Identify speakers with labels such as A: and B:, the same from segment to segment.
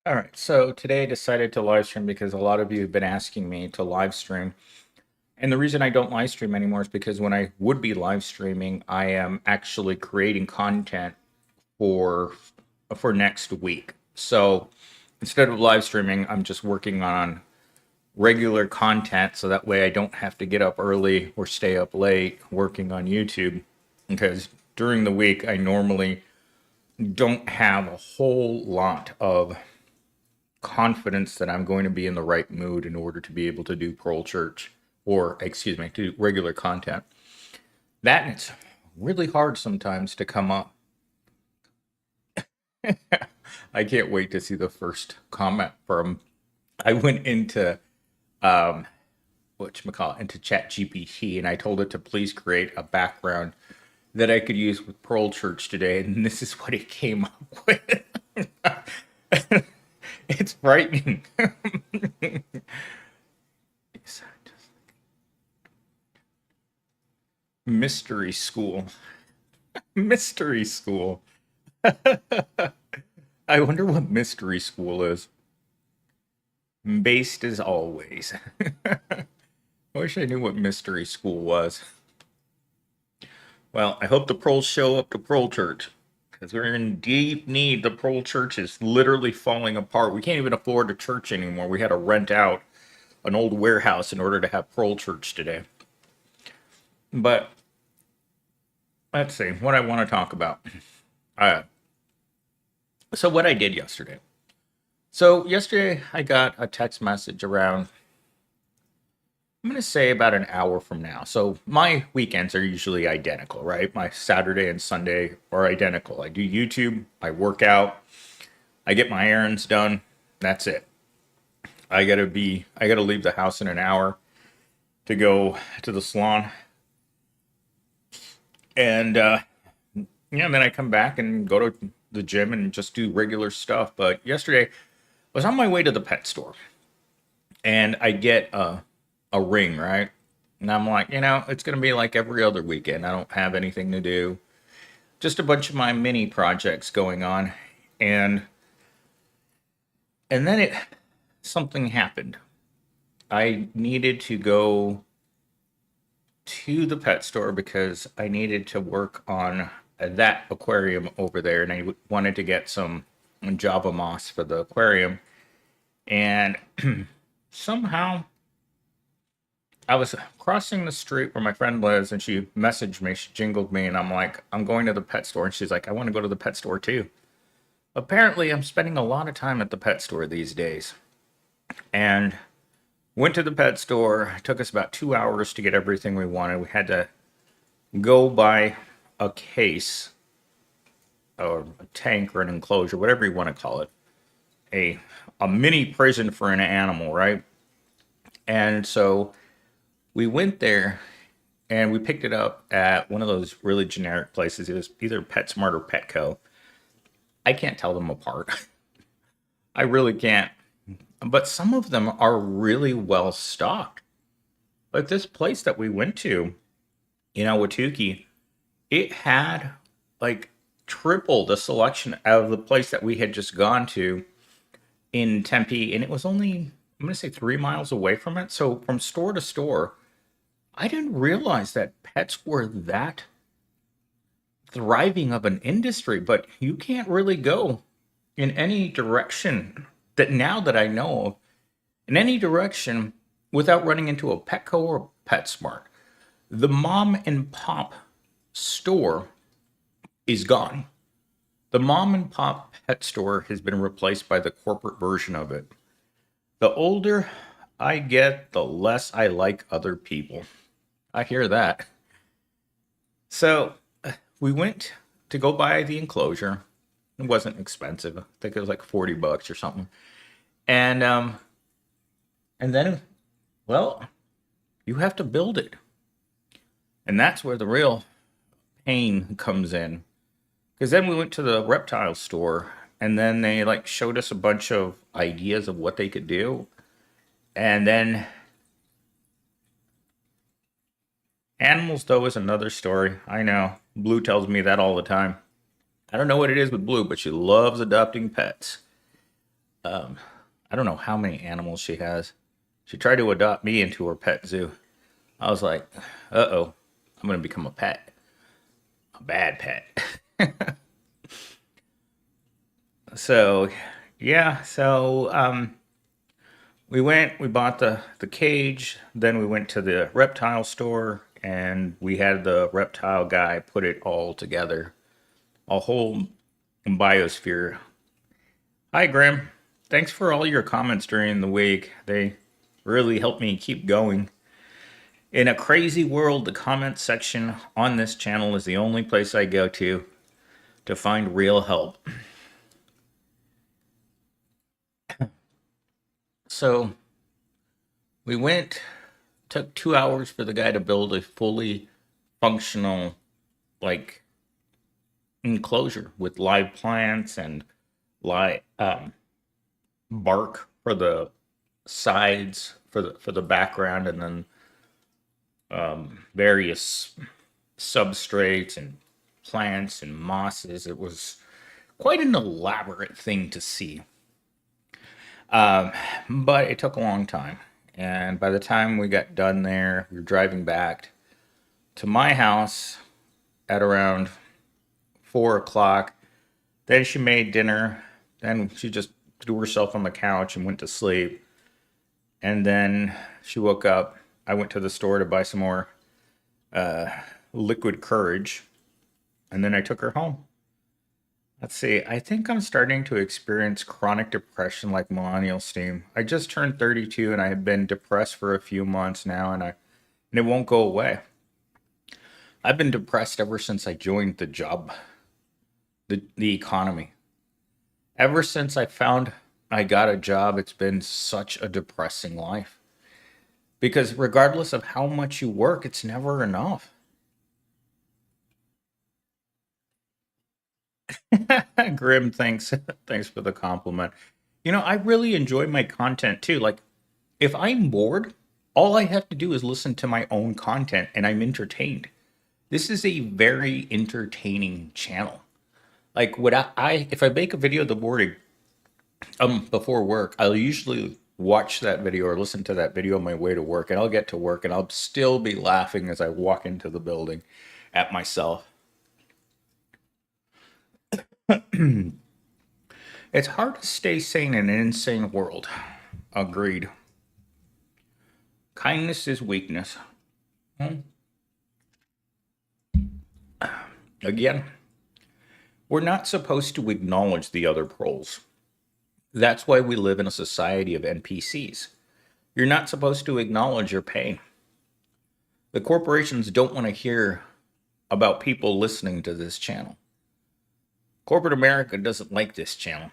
A: All right, so today I decided to live stream because a lot of you have been asking me to live stream. And the reason I don't live stream anymore is because when I would be live streaming, I am actually creating content for next week. So instead of live streaming, I'm just working on regular content so that way I don't have to get up early or stay up late working on YouTube because during the week I normally don't have a whole lot of confidence that I'm going to be in the right mood in order to be able to do Prole Church or, excuse me, to do regular content. That and it's really hard sometimes to come up. I can't wait to see the first comment from. I went into whatchamacallit, into Chat GPT and I told it to please create a background that I could use with Prole Church today, and this is what it came up with. It's frightening. Mystery school. Mystery school. I wonder what mystery school is. Based as always. I wish I knew what mystery school was. Well, I hope the proles show up to Prole Church. Because we're in deep need. The Prole Church is literally falling apart. We can't even afford a church anymore. We had to rent out an old warehouse in order to have Prole Church today. But let's see what I want to talk about. So what I did yesterday. So yesterday I got a text message around, I'm going to say about an hour from now. So my weekends are usually identical, right? My Saturday and Sunday are identical. I do YouTube, I work out, I get my errands done. That's it. I got to leave the house in an hour to go to the salon. And yeah, and then I come back and go to the gym and just do regular stuff. But yesterday I was on my way to the pet store and I get a ring, right? And I'm like, it's going to be like every other weekend. I don't have anything to do. Just a bunch of my mini projects going on. And then something happened. I needed to go to the pet store because I needed to work on that aquarium over there and I wanted to get some Java moss for the aquarium. And somehow I was crossing the street where my friend lives and she messaged me, she jingled me, and I'm like, I'm going to the pet store. And she's like, I want to go to the pet store too. Apparently, I'm spending a lot of time at the pet store these days. And went to the pet store. It took us about 2 hours to get everything we wanted. We had to go buy a case or a tank or an enclosure, whatever you want to call it. A mini prison for an animal, right? And so we went there and we picked it up at one of those really generic places. It was either PetSmart or Petco. I can't tell them apart. I really can't. But some of them are really well stocked. Like this place that we went to, Watuki, it had like triple the selection of the place that we had just gone to in Tempe. And it was only, I'm going to say 3 miles away from it. So from store to store, I didn't realize that pets were that thriving of an industry, but you can't really go in any direction that now that I know of, in any direction without running into a Petco or PetSmart. The mom and pop store is gone. The mom and pop pet store has been replaced by the corporate version of it. The older I get, the less I like other people. I hear that. So we went to go buy the enclosure. It wasn't expensive. I think it was like $40 or something. And then, well, you have to build it. And that's where the real pain comes in. Because then we went to the reptile store and then they like showed us a bunch of ideas of what they could do. And then animals, though, is another story. I know. Blue tells me that all the time. I don't know what it is with Blue, but she loves adopting pets. I don't know how many animals she has. She tried to adopt me into her pet zoo. I was like, uh-oh, I'm going to become a pet. A bad pet. So, yeah, we went, we bought the cage, then we went to the reptile store, and we had the reptile guy put it all together. A whole biosphere. Hi, Grim. Thanks for all your comments during the week. They really helped me keep going. In a crazy world, the comment section on this channel is the only place I go to find real help. So we went, took 2 hours for the guy to build a fully functional, like, enclosure with live plants and live bark for the sides for the background, and then various substrates and plants and mosses. It was quite an elaborate thing to see. But it took a long time. And by the time we got done there, we were driving back to my house at around 4 o'clock. Then she made dinner. Then she just threw herself on the couch and went to sleep. And then she woke up. I went to the store to buy some more liquid courage. And then I took her home. Let's see. I think I'm starting to experience chronic depression like millennial steam. I just turned 32 and I have been depressed for a few months now, and it won't go away. I've been depressed ever since I joined the job, the economy. Ever since I found I got a job, it's been such a depressing life. Because regardless of how much you work, it's never enough. Grim, thanks. Thanks for the compliment. I really enjoy my content too. Like, if I'm bored, all I have to do is listen to my own content and I'm entertained. This is a very entertaining channel. Like, if I make a video in the morning, before work, I'll usually watch that video or listen to that video on my way to work, and I'll get to work and I'll still be laughing as I walk into the building at myself. It's hard to stay sane in an insane world. Agreed. Kindness is weakness. Hmm. Again, we're not supposed to acknowledge the other proles. That's why we live in a society of NPCs. You're not supposed to acknowledge your pain. The corporations don't want to hear about people listening to this channel. Corporate America doesn't like this channel.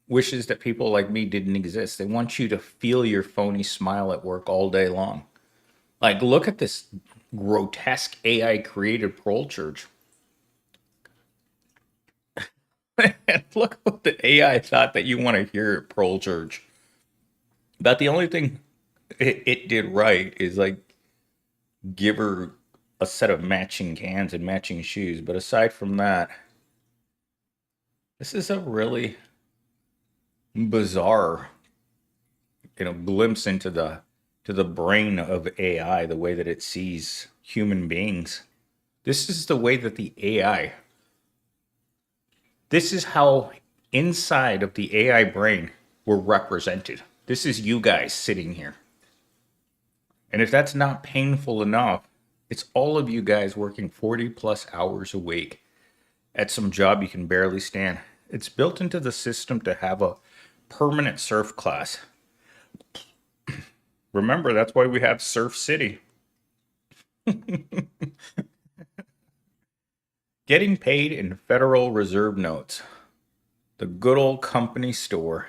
A: Wishes that people like me didn't exist. They want you to feel your phony smile at work all day long. Like, look at this grotesque AI created Prole church. And look what the AI thought that you want to hear at Prole church. About the only thing it did right is, like, give her a set of matching cans and matching shoes. But aside from that, this is a really bizarre, glimpse into the brain of AI, the way that it sees human beings. This is the way that the AI. This is how inside of the AI brain we're represented. This is you guys sitting here. And if that's not painful enough, it's all of you guys working 40 plus hours a week at some job you can barely stand. It's built into the system to have a permanent surf class. Remember, that's why we have Surf City. Getting paid in Federal Reserve notes. The good old company store.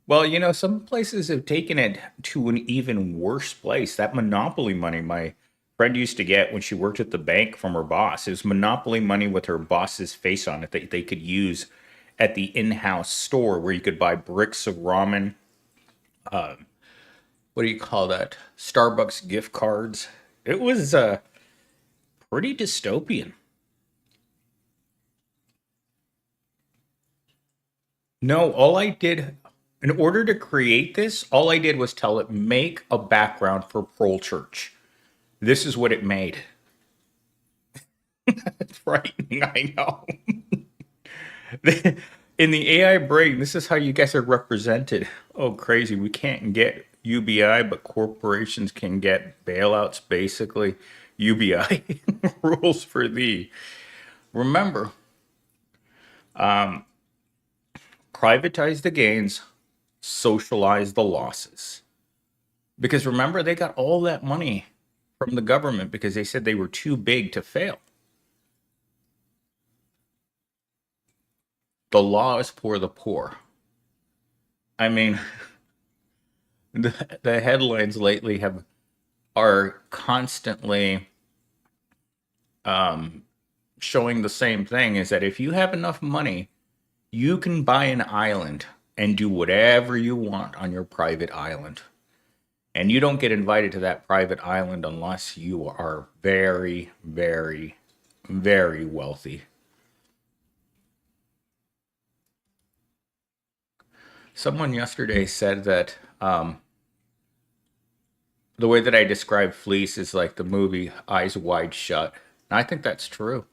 A: Well, some places have taken it to an even worse place. That monopoly money my friend used to get when she worked at the bank from her boss. It was monopoly money with her boss's face on it that they could use at the in-house store where you could buy bricks of ramen. What do you call that? Starbucks gift cards. It was pretty dystopian. No, all I did in order to create this, all I did was tell it make a background for Prole Church. This is what it made. It's frightening, I know. In the AI brain, this is how you guys are represented. Oh, crazy. We can't get UBI, but corporations can get bailouts, basically. UBI rules for thee. Remember, privatize the gains, socialize the losses. Because remember, they got all that money from the government because they said they were too big to fail. The law is for the poor. I mean, the headlines lately have are constantly showing the same thing is that if you have enough money, you can buy an island and do whatever you want on your private island. And you don't get invited to that private island unless you are very, very, very wealthy. Someone yesterday said that the way that I describe Fleece is like the movie Eyes Wide Shut. And I think that's true.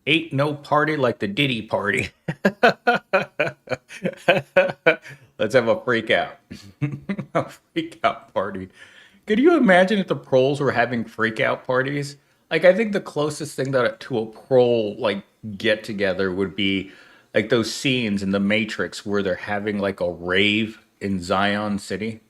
A: Ain't no party like the Diddy party. Let's have a freak out. A freak out party. Could you imagine if the proles were having freak out parties? Like I think the closest thing that to a prole like get together would be like those scenes in the Matrix where they're having like a rave in Zion City.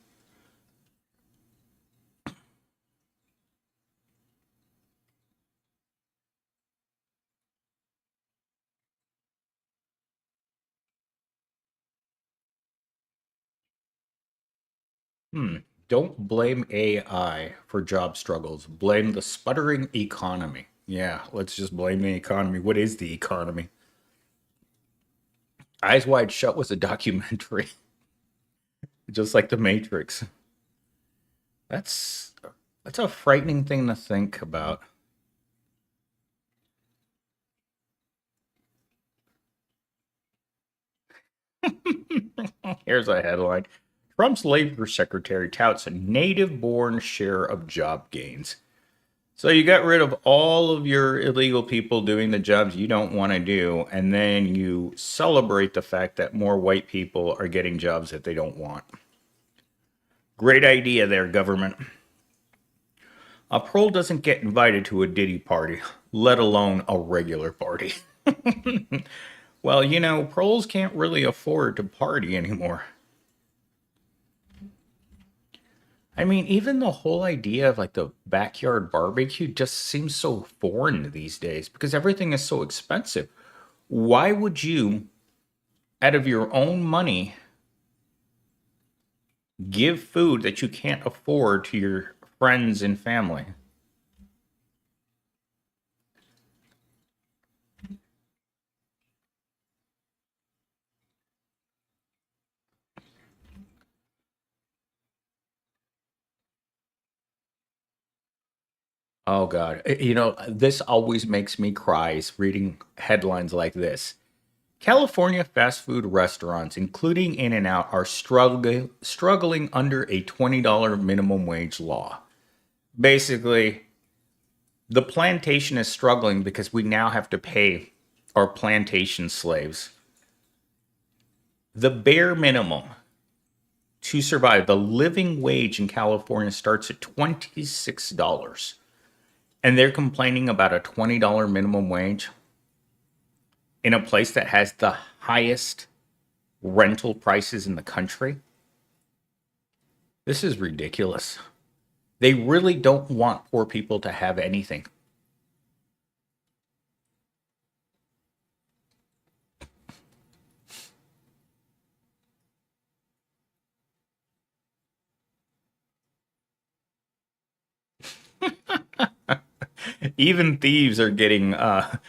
A: Hmm. Don't blame AI for job struggles. Blame the sputtering economy. Yeah, let's just blame the economy. What is the economy? Eyes Wide Shut was a documentary, just like The Matrix. That's that's a frightening thing to think about. Here's a headline. Trump's labor secretary touts a native-born share of job gains. So you got rid of all of your illegal people doing the jobs you don't want to do, and then you celebrate the fact that more white people are getting jobs that they don't want. Great idea there, government. A Prole doesn't get invited to a Diddy party, let alone a regular party. Well, Proles can't really afford to party anymore. I mean, even the whole idea of like the backyard barbecue just seems so foreign these days because everything is so expensive. Why would you, out of your own money, give food that you can't afford to your friends and family? Oh God. This always makes me cry is reading headlines like this. California fast food restaurants, including In N Out, are struggling under a $20 minimum wage law. Basically, the plantation is struggling because we now have to pay our plantation slaves the bare minimum to survive. The living wage in California starts at $26, and they're complaining about a $20 minimum wage in a place that has the highest rental prices in the country. This is ridiculous. They really don't want poor people to have anything. Even thieves are getting are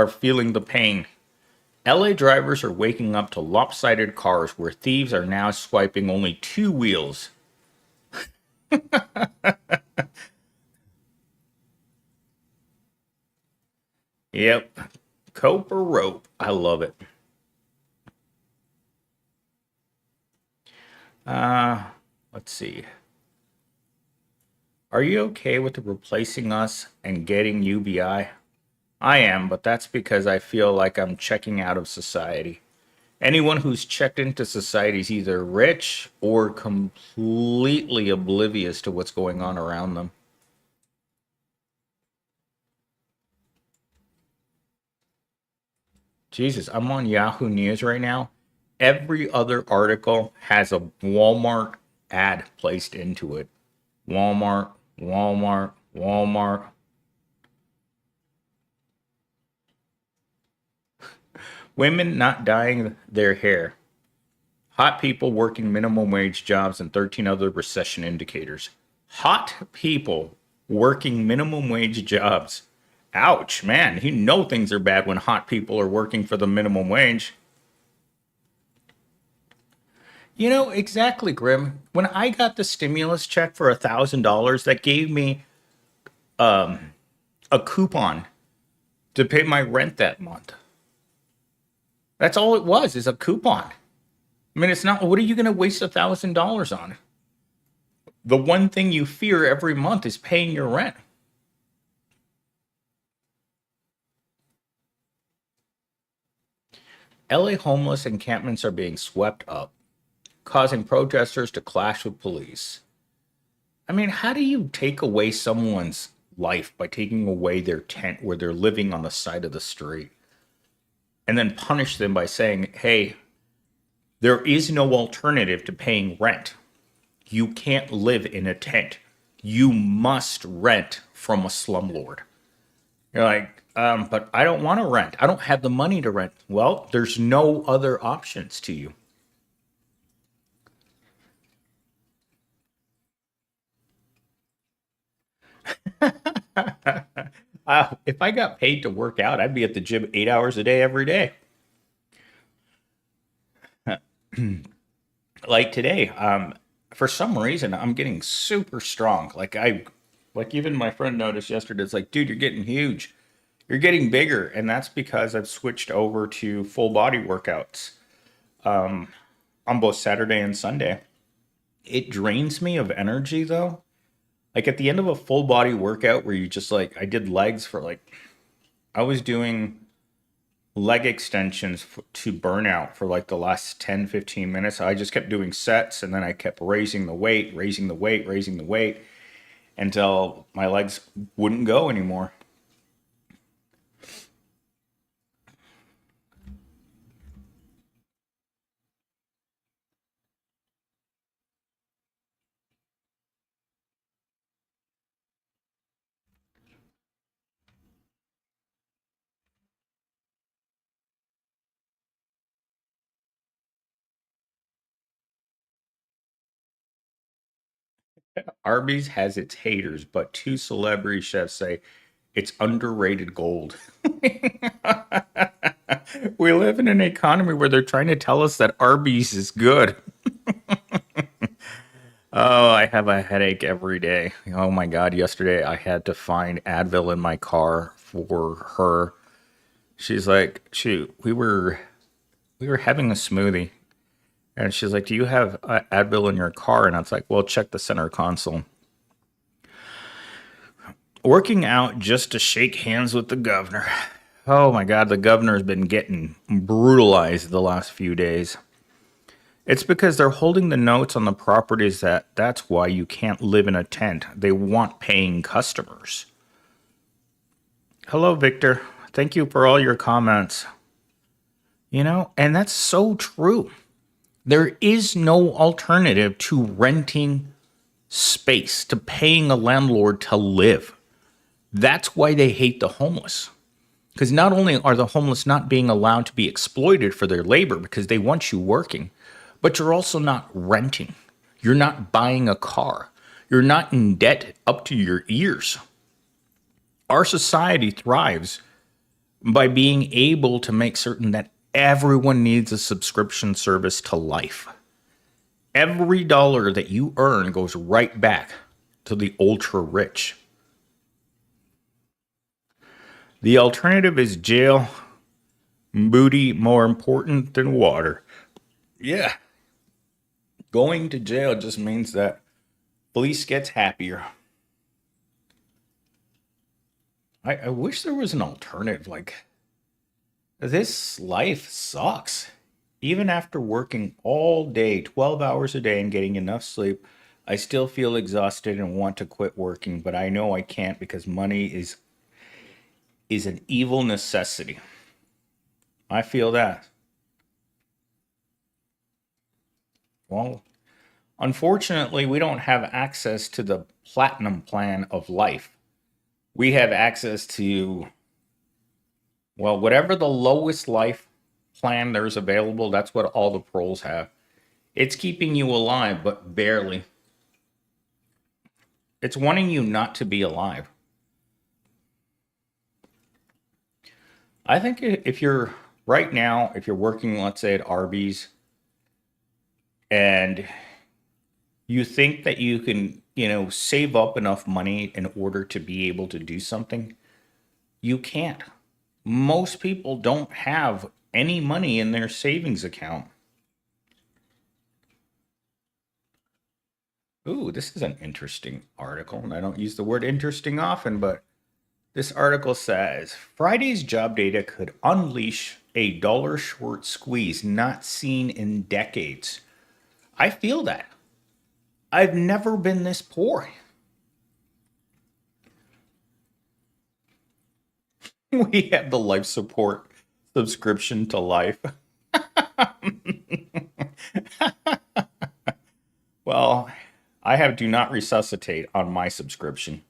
A: feeling the pain. LA drivers are waking up to lopsided cars where thieves are now swiping only two wheels. Yep. Cope or rope. I love it. Uh, let's see. Are you okay with replacing us and getting UBI? I am, but that's because I feel like I'm checking out of society. Anyone who's checked into society is either rich or completely oblivious to what's going on around them. Jesus, I'm on Yahoo News right now. Every other article has a Walmart ad placed into it. Walmart, Walmart, Walmart. Women not dyeing their hair. Hot people working minimum wage jobs and 13 other recession indicators. Hot people working minimum wage jobs. Ouch, man. You know things are bad when hot people are working for the minimum wage. You know, exactly, Grim. When I got the stimulus check for $1,000, that gave me a coupon to pay my rent that month. That's all it was, is a coupon. I mean, it's not, what are you going to waste $1,000 on? The one thing you fear every month is paying your rent. LA homeless encampments are being swept up, causing protesters to clash with police. I mean, how do you take away someone's life by taking away their tent where they're living on the side of the street and then punish them by saying, hey, there is no alternative to paying rent. You can't live in a tent. You must rent from a slumlord. You're like, but I don't want to rent. I don't have the money to rent. Well, there's no other options to you. If I got paid to work out, I'd be at the gym 8 hours a day every day. Like today, for some reason, I'm getting super strong. Like even my friend noticed yesterday. It's like, dude, you're getting huge. You're getting bigger, and that's because I've switched over to full body workouts on both Saturday and Sunday. It drains me of energy though. Like at the end of a full body workout where you just like I did legs for like I was doing leg extensions to burnout for like the last 10, 15 minutes. I just kept doing sets and then I kept raising the weight, raising the weight, raising the weight until my legs wouldn't go anymore. Arby's has its haters, but two celebrity chefs say it's underrated gold. We live in an economy where they're trying to tell us that Arby's is good. Oh, I have a headache every day. Oh my God, yesterday I had to find Advil in my car for her. She's like, shoot, we were having a smoothie and she's like, "Do you have Advil in your car?" And I was like, "Well, check the center console." Working out just to shake hands with the governor. Oh my God, the governor's been getting brutalized the last few days. It's because they're holding the notes on the properties that's why you can't live in a tent. They want paying customers. Hello, Victor. Thank you for all your comments. You know, and that's so true. There is no alternative to renting space, to paying a landlord to live. That's why they hate the homeless. Because not only are the homeless not being allowed to be exploited for their labor because they want you working, but you're also not renting. You're not buying a car. You're not in debt up to your ears. Our society thrives by being able to make certain that everyone needs a subscription service to life. Every dollar that you earn goes right back to the ultra rich. The alternative is jail. Booty more important than water. Yeah. Going to jail just means that Fleece gets happier. I wish there was an alternative. Like, this life sucks. Even after working all day, 12 hours a day, and getting enough sleep, I still feel exhausted and want to quit working, but I know I can't because money is an evil necessity. I feel that. Well, unfortunately, we don't have access to the platinum plan of life. We have access to, well, whatever the lowest life plan there's available, that's what all the proles have. It's keeping you alive, but barely. It's wanting you not to be alive. I think if you're right now, if you're working, let's say at Arby's, and you think that you can, save up enough money in order to be able to do something, you can't. Most people don't have any money in their savings account. Ooh, this is an interesting article, and I don't use the word interesting often, but this article says Friday's job data could unleash a dollar short squeeze not seen in decades. I feel that. I've never been this poor. We have the life support subscription to life. Well, I have do not resuscitate on my subscription.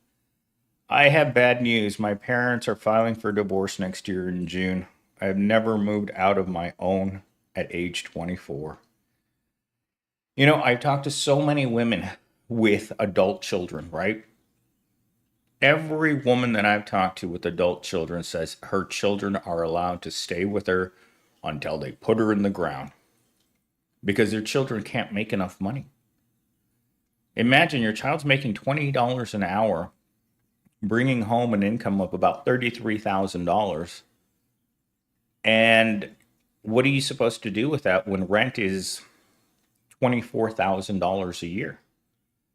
A: I have bad news. My parents are filing for divorce next year in June. I have never moved out of my own at age 24. I've talked to so many women with adult children, right? Every woman that I've talked to with adult children says her children are allowed to stay with her until they put her in the ground because their children can't make enough money. Imagine your child's making $20 an hour, bringing home an income of about $33,000. And what are you supposed to do with that when rent is $24,000 a year?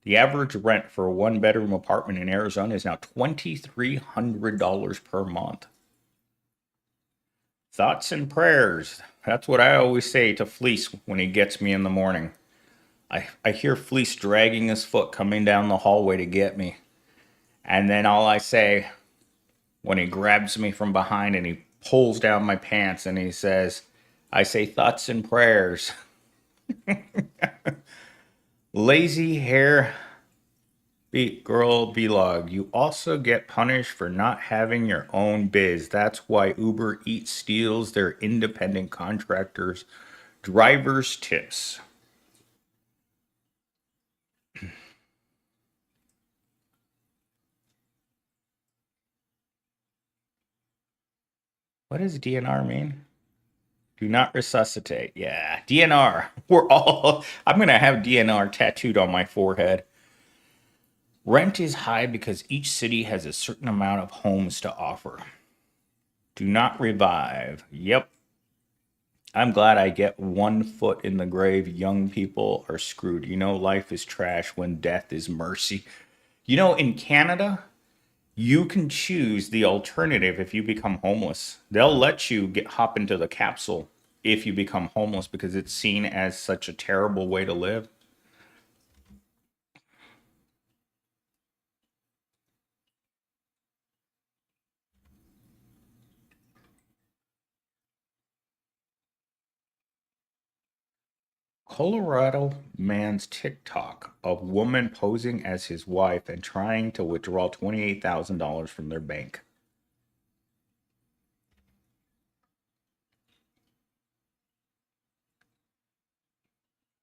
A: The average rent for a one bedroom apartment in Arizona is now $2,300 per month. Thoughts and prayers. That's what I always say to Fleece when he gets me in the morning. I hear Fleece dragging his foot coming down the hallway to get me. And then all I say when he grabs me from behind and he pulls down my pants and he says, I say thoughts and prayers. Lazy hair girl vlog. You also get punished for not having your own biz. That's why Uber Eats steals their independent contractors' drivers' tips. What does DNR mean? Do not resuscitate. Yeah, DNR. I'm going to have DNR tattooed on my forehead. Rent is high because each city has a certain amount of homes to offer. Do not revive. Yep. I'm glad I get one foot in the grave. Young people are screwed. Life is trash when death is mercy. In Canada, you can choose the alternative if you become homeless. They'll let you hop into the capsule if you become homeless because it's seen as such a terrible way to live. Colorado man's TikTok of woman posing as his wife and trying to withdraw $28,000 from their bank.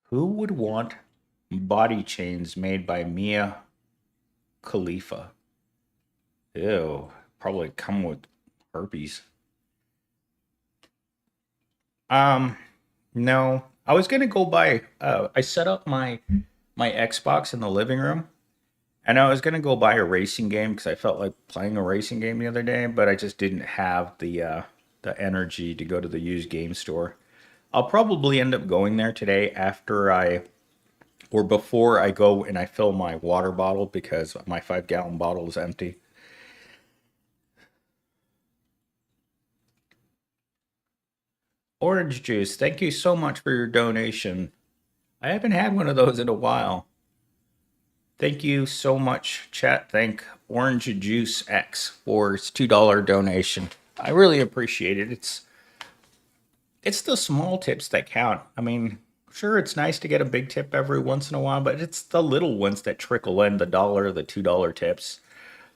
A: Who would want body chains made by Mia Khalifa? Ew, probably come with herpes. Um, no. I was gonna go buy. I set up my Xbox in the living room, And I was gonna go buy a racing game because I felt like playing a racing game the other day, but I just didn't have the energy to go to the used game store. I'll probably end up going there today after I or before I go and I fill my water bottle because my 5 gallon bottle is empty. Orange juice, thank you so much for your donation. I haven't had one of those in a while. Thank you so much, chat. Thank Orange Juice X for his $2 donation. I really appreciate it. It's the small tips that count. I mean, sure, it's nice to get a big tip every once in a while, but it's the little ones that trickle in, the dollar, the $2 tips.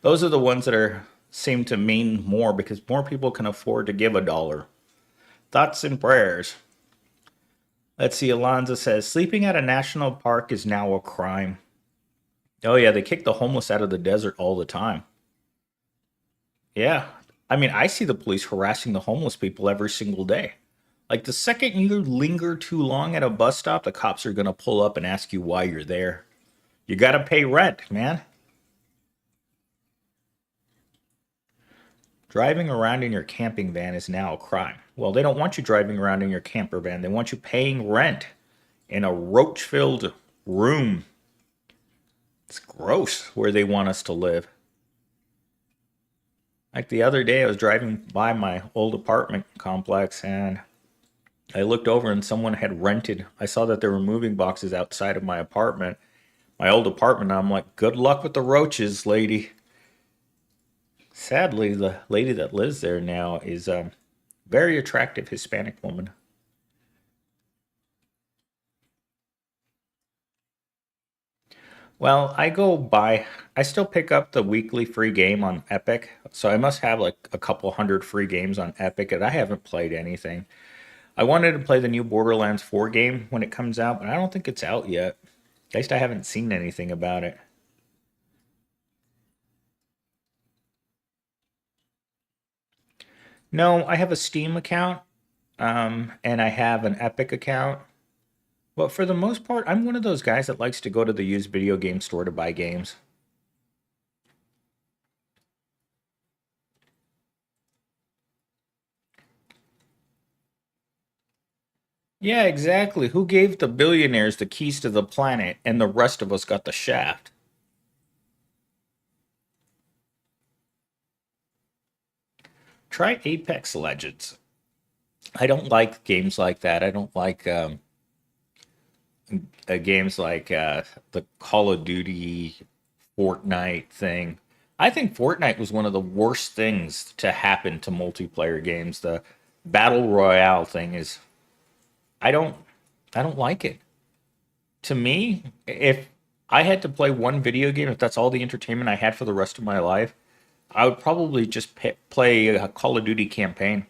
A: Those are the ones that are seem to mean more because more people can afford to give a dollar. Thoughts and prayers. Let's see, Alonza says, sleeping at a national park is now a crime. Oh, yeah, they kick the homeless out of the desert all the time. Yeah. I mean, I see the police harassing the homeless people every single day. Like the second you linger too long at a bus stop, the cops are going to pull up and ask you why you're there. You got to pay rent, man. Driving around in your camping van is now a crime. Well, they don't want you driving around in your camper van. They want you paying rent in a roach filled room. It's gross where they want us to live. Like the other day, I was driving by my old apartment complex and I looked over and someone had rented. I saw that there were moving boxes outside of my apartment, my old apartment. And I'm like, good luck with the roaches, lady. Sadly, the lady that lives there now is a very attractive Hispanic woman. Well, I still pick up the weekly free game on Epic. So I must have like a couple hundred free games on Epic, and I haven't played anything. I wanted to play the new Borderlands 4 game when it comes out, but I don't think it's out yet. At least I haven't seen anything about it. No, I have a Steam account, and I have an Epic account. But for the most part, I'm one of those guys that likes to go to the used video game store to buy games. Yeah, exactly. Who gave the billionaires the keys to the planet and the rest of us got the shaft? Try Apex Legends. I don't like games like that. I don't like games like the Call of Duty Fortnite thing. I think Fortnite was one of the worst things to happen to multiplayer games. The battle royale thing is I don't I don't like it. To me, if I had to play one video game, if that's all the entertainment I had for the rest of my life, I would probably just play a Call of Duty campaign.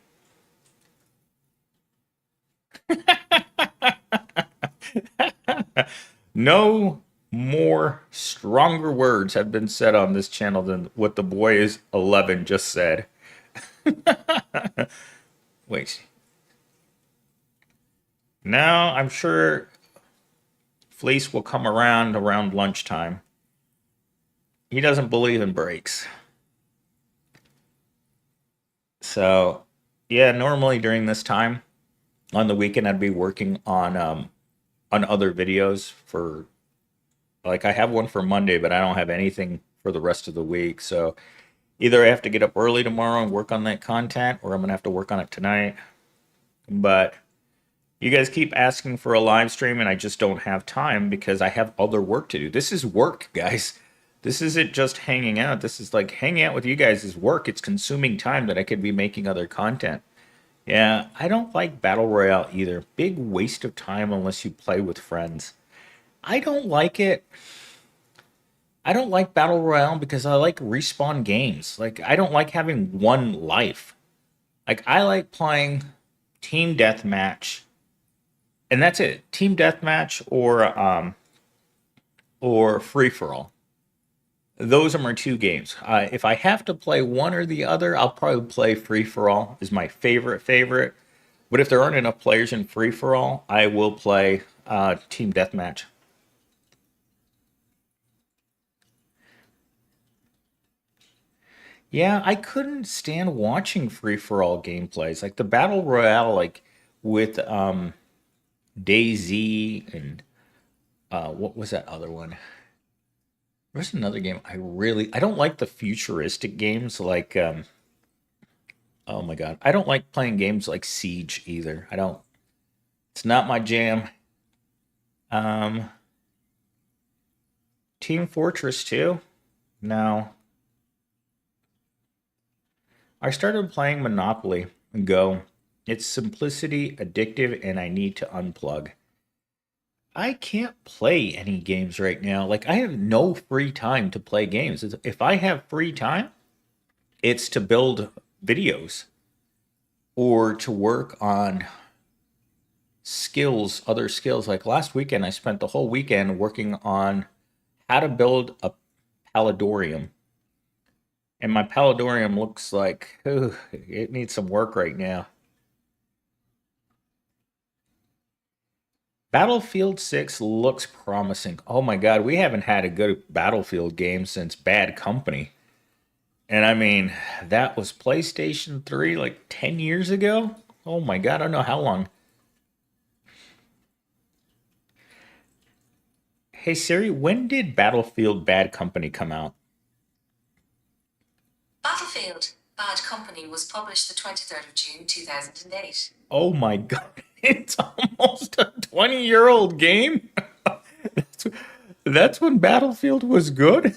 A: No more stronger words have been said on this channel than what the boy is 11 just said. Wait. Now, I'm sure Fleece will come around lunchtime. He doesn't believe in breaks. So, yeah, normally during this time on the weekend I'd be working on other videos for like I have one for Monday, but I don't have anything for the rest of the week. So, either I have to get up early tomorrow and work on that content or I'm going to have to work on it tonight. But you guys keep asking for a live stream, and I just don't have time because I have other work to do. This is work, guys. This isn't just hanging out. This is like hanging out with you guys is work. It's consuming time that I could be making other content. Yeah, I don't like Battle Royale either. Big waste of time unless you play with friends. I don't like it. I don't like Battle Royale because I like respawn games. Like, I don't like having one life. Like, I like playing Team Deathmatch and that's it. Team deathmatch or free for all. Those are my two games. If I have to play one or the other, I'll probably play free for all. Is my favorite. But if there aren't enough players in free for all, I will play team deathmatch. Yeah, I couldn't stand watching free for all gameplays. Like the battle royale, like with DayZ and what was that other one? There's another game I don't like the futuristic games like oh my God. I don't like playing games like Siege either. I don't It's not my jam. Um Team Fortress 2? No. I started playing Monopoly and Go. It's simplicity, addictive, and I need to unplug. I can't play any games right now. Like I have no free time to play games. If I have free time, it's to build videos or to work on skills, other skills. Like last weekend, I spent the whole weekend working on how to build a palindorium. And my palindorium looks like it needs some work right now. Battlefield 6 looks promising. Oh my God, we haven't had a good Battlefield game since Bad Company. And I mean, that was PlayStation 3 like 10 years ago. Oh my God, I don't know how long. Hey Siri, when did Battlefield Bad Company come out?
B: Battlefield Bad Company was published the 23rd of June 2008.
A: Oh my God, it's almost a 20-year-old game. that's, that's when Battlefield was good.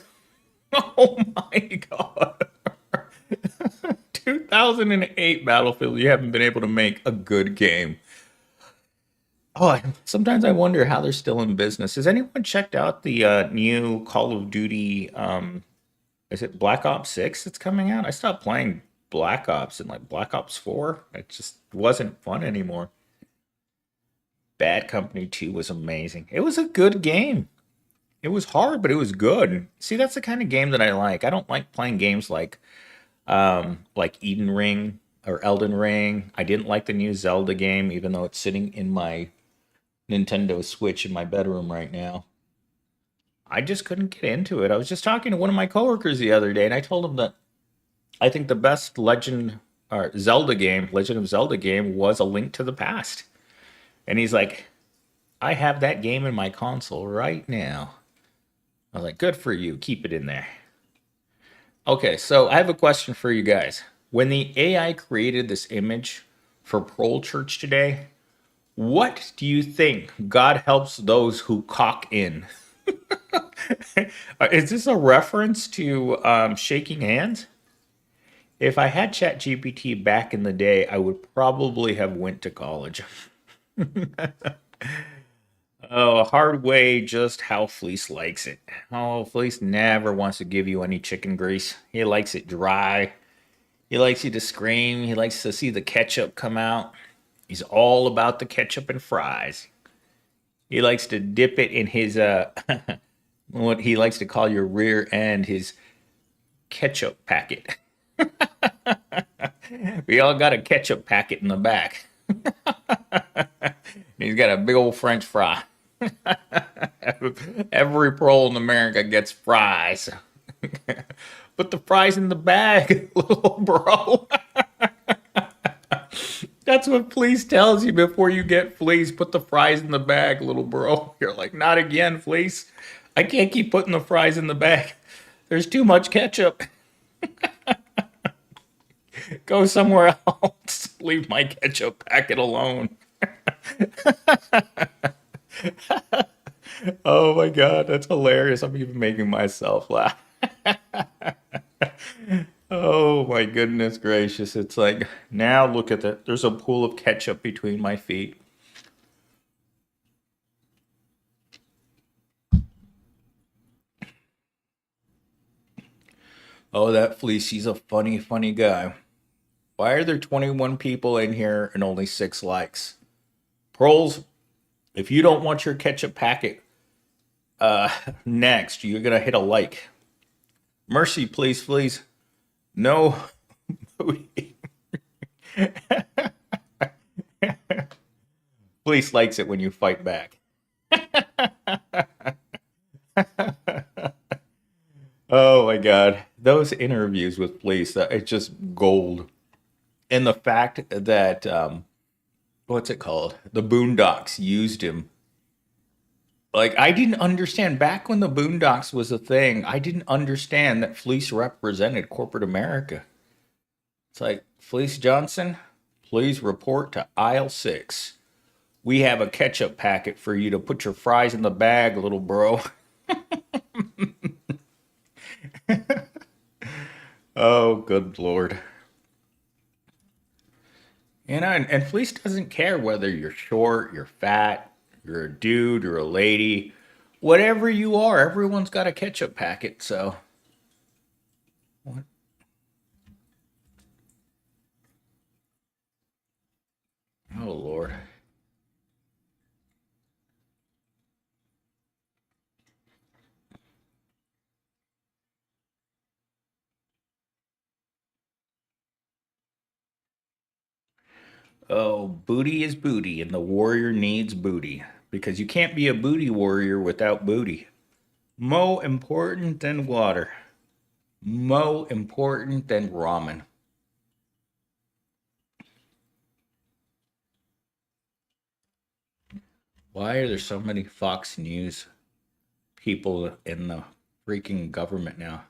A: Oh my God. 2008 Battlefield, you haven't been able to make a good game. Sometimes I wonder how they're still in business. Has anyone checked out the new Call of Duty? Is it Black Ops 6 that's coming out? I stopped playing Black Ops and like Black Ops 4. It just wasn't fun anymore. Bad Company 2 was amazing. It was a good game. It was hard, but it was good. See, that's the kind of game that I like. I don't like playing games like Eden Ring or Elden Ring. I didn't like the new Zelda game, even though it's sitting in my Nintendo Switch in my bedroom right now. I just couldn't get into it. I was just talking to one of my coworkers the other day, and I told him that I think the best Legend or Zelda game, Legend of Zelda game, was A Link to the Past. And he's like, I have that game in my console right now. I was like, good for you. Keep it in there. Okay, so I have a question for you guys. When the AI created this image for Prole Church today, what do you think God helps those who cock in? Is this a reference to shaking hands? If I had ChatGPT back in the day, I would probably have went to college. Oh, a hard way, just how Fleece likes it. Oh, Fleece never wants to give you any chicken grease. He likes it dry. He likes you to scream. He likes to see the ketchup come out. He's all about the ketchup and fries. He likes to dip it in his what he likes to call your rear end, his ketchup packet. We all got a ketchup packet in the back. He's got a big old French fry. Every prole in America gets fries. Put the fries in the bag, little bro. That's what Fleece tells you before you get Fleece. Put the fries in the bag, little bro. You're like, not again, Fleece. I can't keep putting the fries in the bag. There's too much ketchup. Go somewhere else. Leave my ketchup packet alone. Oh my God, that's hilarious. I'm even making myself laugh. Oh my goodness gracious. It's like, now look at that. There's a pool of ketchup between my feet. Oh, that Fleece, he's a funny, funny guy. Why are there 21 people in here and only 6 likes? Proles, if you don't want your ketchup packet next, you're gonna hit a like. Mercy, please, please. No. Police likes it when you fight back. Oh my God. those interviews with Fleece, it's just gold. And the fact that what's it called? The Boondocks used him. Like I didn't understand back when the Boondocks was a thing. I didn't understand that Fleece represented corporate America. It's like Fleece Johnson, please report to aisle 6. We have a ketchup packet for you to put your fries in the bag, little bro. Oh, good lord. And Fleece doesn't care whether you're short, you're fat, you're a dude, you're a lady, whatever you are. Everyone's got a ketchup packet. So, what? Oh lord. Oh, booty is booty, and the warrior needs booty because you can't be a booty warrior without booty. More important than water. More important than ramen. Why are there so many Fox News people in the freaking government now?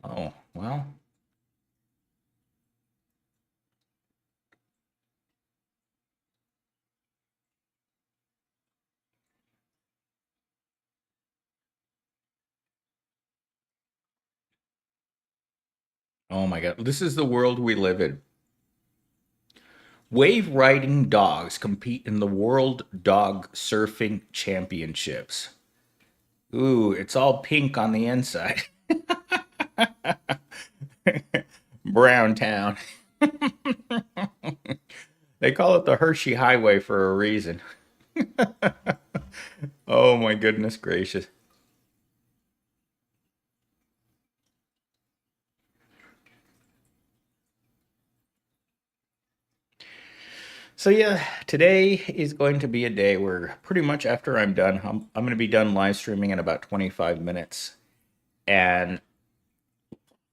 A: Oh, well. Oh my God. This is the world we live in. Wave riding dogs compete in the World Dog Surfing Championships. Ooh, it's all pink on the inside. Brown Town. They call it the Hershey Highway for a reason. Oh my goodness gracious. So yeah, today is going to be a day where pretty much after I'm done, I'm going to be done live streaming in about 25 minutes. And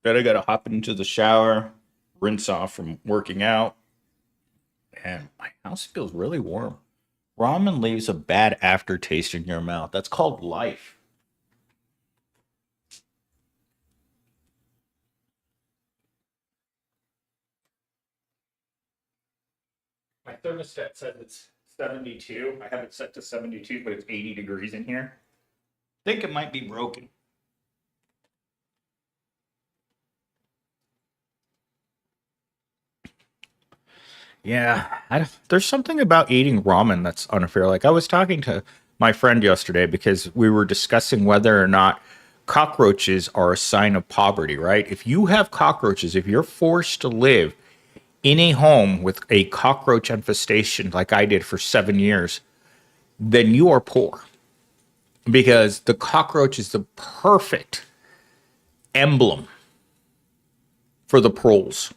A: then I got to hop into the shower, rinse off from working out, and my house feels really warm. Ramen leaves a bad aftertaste in your mouth. That's called life. My thermostat says it's 72. I have it set to 72, but it's 80 degrees in here. I think it might be broken. Yeah, there's something about eating ramen that's unfair. Like I was talking to my friend yesterday because we were discussing whether or not cockroaches are a sign of poverty, right? If you have cockroaches, if you're forced to live in a home with a cockroach infestation like I did for 7 years, then you are poor because the cockroach is the perfect emblem for the proles.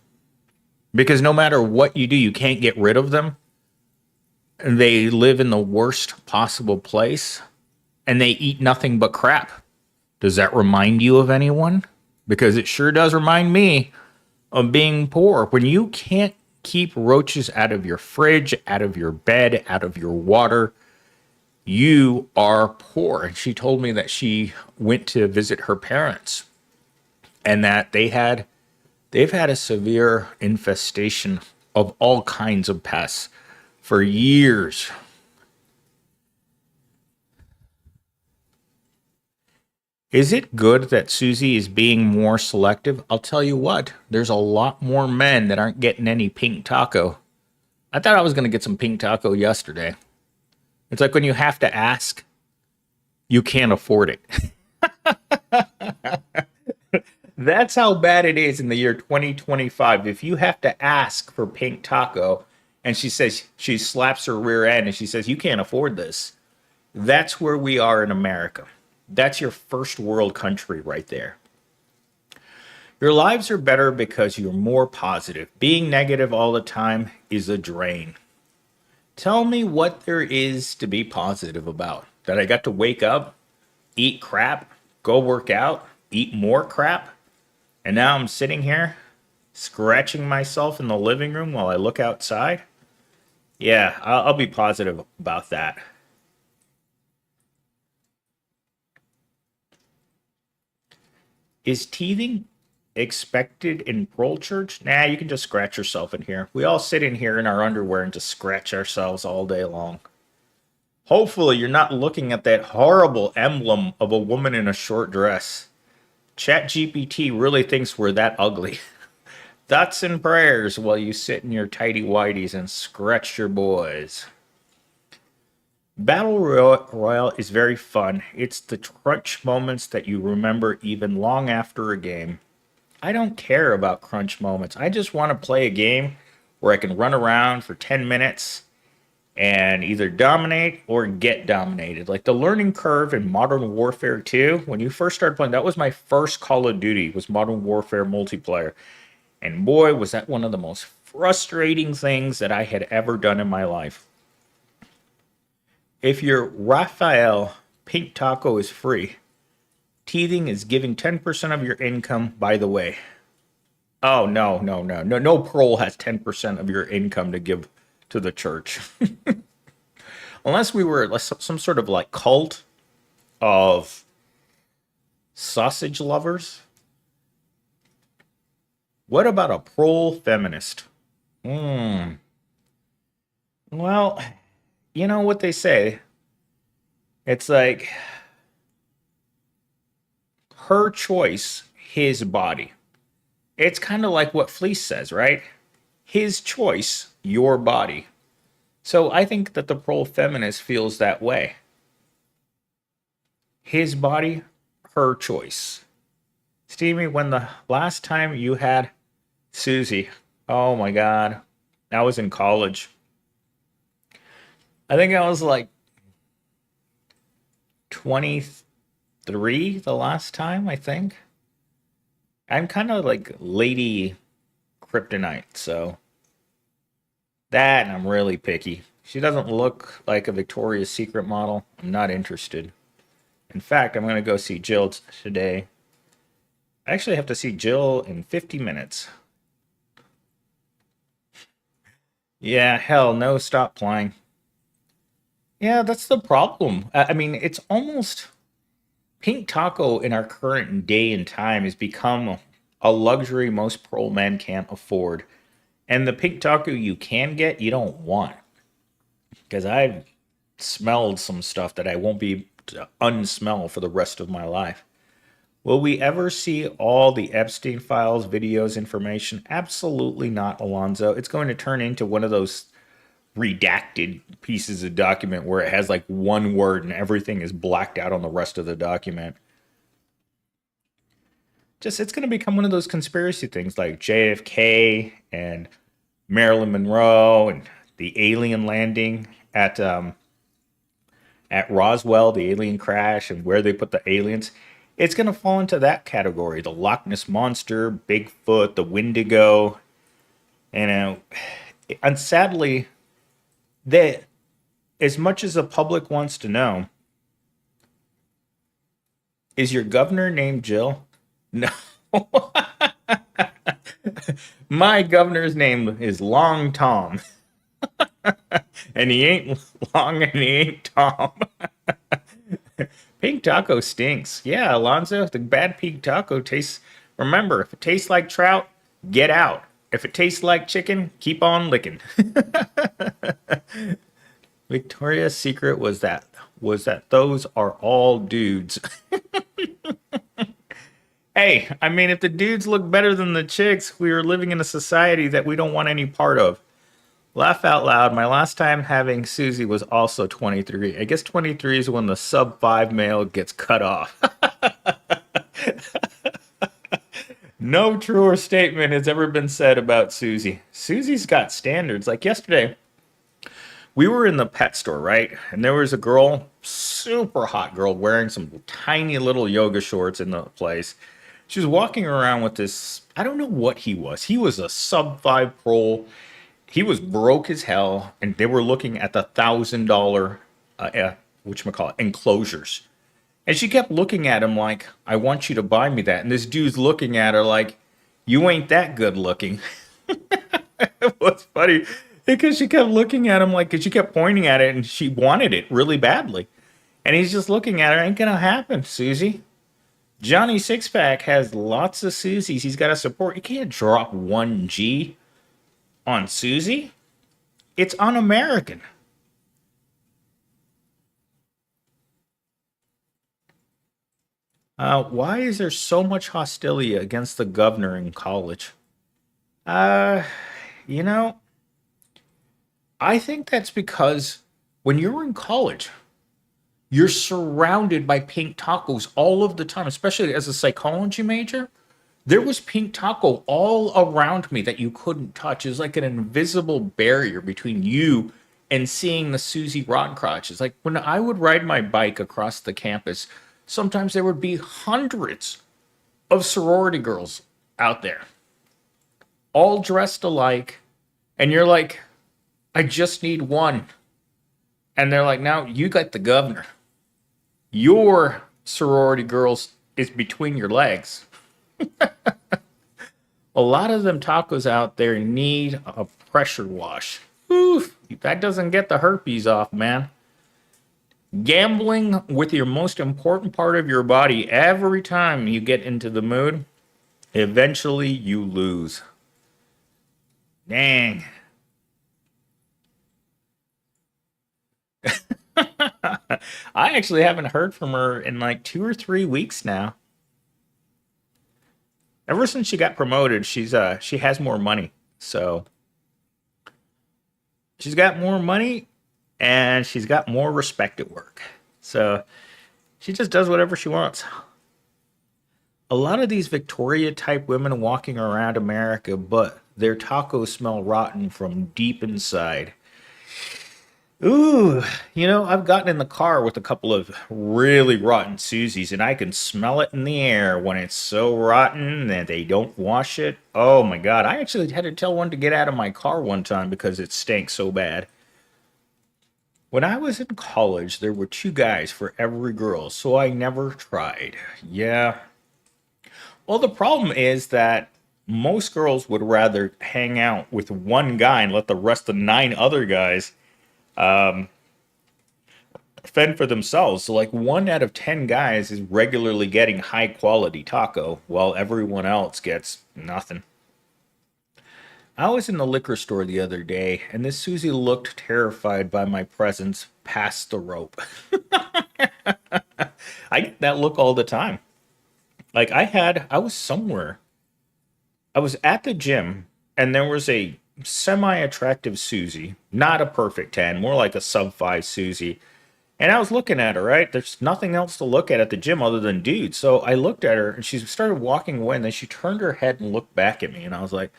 A: Because no matter what you do, you can't get rid of them. They live in the worst possible place and they eat nothing but crap. Does that remind you of anyone? Because it sure does remind me of being poor. When you can't keep roaches out of your fridge, out of your bed, out of your water, you are poor. And she told me that she went to visit her parents and that they've had a severe infestation of all kinds of pests for years. Is it good that Susie is being more selective? I'll tell you what, there's a lot more men that aren't getting any pink taco. I thought I was going to get some pink taco yesterday. It's like when you have to ask, you can't afford it. That's how bad it is in the year 2025. If you have to ask for pink taco and she says, she slaps her rear end and she says, you can't afford this. That's where we are in America. That's your first world country right there. Your lives are better because you're more positive. Being negative all the time is a drain. Tell me what there is to be positive about. That I got to wake up, eat crap, go work out, eat more crap, and now I'm sitting here scratching myself in the living room while I look outside. Yeah, I'll be positive about that. Is teething expected in Prole Church? Nah, you can just scratch yourself in here. We all sit in here in our underwear and just scratch ourselves all day long. Hopefully, you're not looking at that horrible emblem of a woman in a short dress. ChatGPT really thinks we're that ugly. Thoughts and prayers while you sit in your tidy whities and scratch your boys. Battle Royale is very fun. It's the crunch moments that you remember even long after a game. I don't care about crunch moments. I just want to play a game where I can run around for 10 minutes and either dominate or get dominated. Like the learning curve in Modern Warfare 2, when you first started playing, that was my first Call of Duty, was Modern Warfare multiplayer. And boy, was that one of the most frustrating things that I had ever done in my life. If your Raphael pink taco is free, teething is giving 10% of your income, by the way. Oh, no Prole has 10% of your income to give to the church. Unless we were some sort of like cult of sausage lovers. What about a Prole feminist? Well, you know what they say. It's like her choice, his body. It's kind of like what Fleece says, right? His choice, your body. So I think that the pro feminist feels that way. His body, her choice. Stevie, when the last time you had Susie, oh my God, I was in college. I think I was like 23 the last time, I think. I'm kind of like lady kryptonite, so that I'm really picky. She doesn't look like a Victoria's Secret model. I'm not interested. In fact, I'm going to go see Jill today. I actually have to see Jill in 50 minutes. Yeah, hell no, stop playing. Yeah, that's the problem. I mean, it's almost pink taco in our current day and time has become a luxury most pro men can't afford. And the pink taco you can get, you don't want. Because I've smelled some stuff that I won't be able to unsmell for the rest of my life. Will we ever see all the Epstein files, videos, information? Absolutely not, Alonzo. It's going to turn into one of those redacted pieces of document where it has like one word and everything is blacked out on the rest of the document. Just it's going to become one of those conspiracy things like JFK and Marilyn Monroe and the alien landing at Roswell, the alien crash, and where they put the aliens. It's going to fall into that category. The Loch Ness Monster, Bigfoot, the Wendigo. And sadly, that as much as the public wants to know, is your governor named Jill? No. My governor's name is Long Tom. And he ain't long and he ain't Tom. Pink taco stinks. Yeah, Alonzo, the bad pink taco tastes. Remember, if it tastes like trout, get out. If it tastes like chicken, keep on licking. Victoria's Secret was that those are all dudes. Hey, I mean, if the dudes look better than the chicks, we are living in a society that we don't want any part of. Laugh out loud. My last time having Susie was also 23. I guess 23 is when the sub 5 male gets cut off. No truer statement has ever been said about Susie. Susie's got standards. Like yesterday, we were in the pet store, right? And there was a girl, super hot girl, wearing some tiny little yoga shorts in the place. She was walking around with this, I don't know what he was. He was a sub 5 Prole. He was broke as hell, and they were looking at the $1,000 whatchamacallit, enclosures. And she kept looking at him like, I want you to buy me that. And this dude's looking at her like, you ain't that good looking. It was funny because she kept looking at him like, because she kept pointing at it and she wanted it really badly. And he's just looking at her, ain't gonna happen, Susie. Johnny Sixpack has lots of Susies he's got to support. You can't drop 1G on Susie. It's un-American. Why is there so much hostility against the governor in college? Uh, you know, I think that's because when you're in college, you're surrounded by pink tacos all of the time, especially as a psychology major. There was pink taco all around me that you couldn't touch. It was like an invisible barrier between you and seeing the Susie Rodcrotch. It's like when I would ride my bike across the campus, sometimes there would be hundreds of sorority girls out there, all dressed alike. And you're like, I just need one. And they're like, now you got the governor. Your sorority girls is between your legs. A lot of them tacos out there need a pressure wash. Oof, that doesn't get the herpes off, man. Gambling with your most important part of your body every time you get into the mood, eventually you lose. Dang. I actually haven't heard from her in like 2 or 3 weeks now. Ever since she got promoted, she has more money. So she's got more money and she's got more respect at work. So she just does whatever she wants. A lot of these Victoria type women walking around America, but their tacos smell rotten from deep inside. Ooh, I've gotten in the car with a couple of really rotten Susies, and I can smell it in the air when it's so rotten that they don't wash it. Oh my God, I actually had to tell one to get out of my car one time because it stank so bad. When I was in college, there were two guys for every girl, so I never tried. Yeah. Well, the problem is that most girls would rather hang out with one guy and let the rest of 9 other guys fend for themselves. So, like, 1 out of 10 guys is regularly getting high quality taco, while everyone else gets nothing. I was in the liquor store the other day, and this Susie looked terrified by my presence past the rope. I get that look all the time. Like, I was somewhere. I was at the gym, and there was a semi attractive Susie, not a perfect 10, more like a sub 5 Susie. And I was looking at her, right? There's nothing else to look at the gym other than dudes. So I looked at her and she started walking away and then she turned her head and looked back at me. And I was like,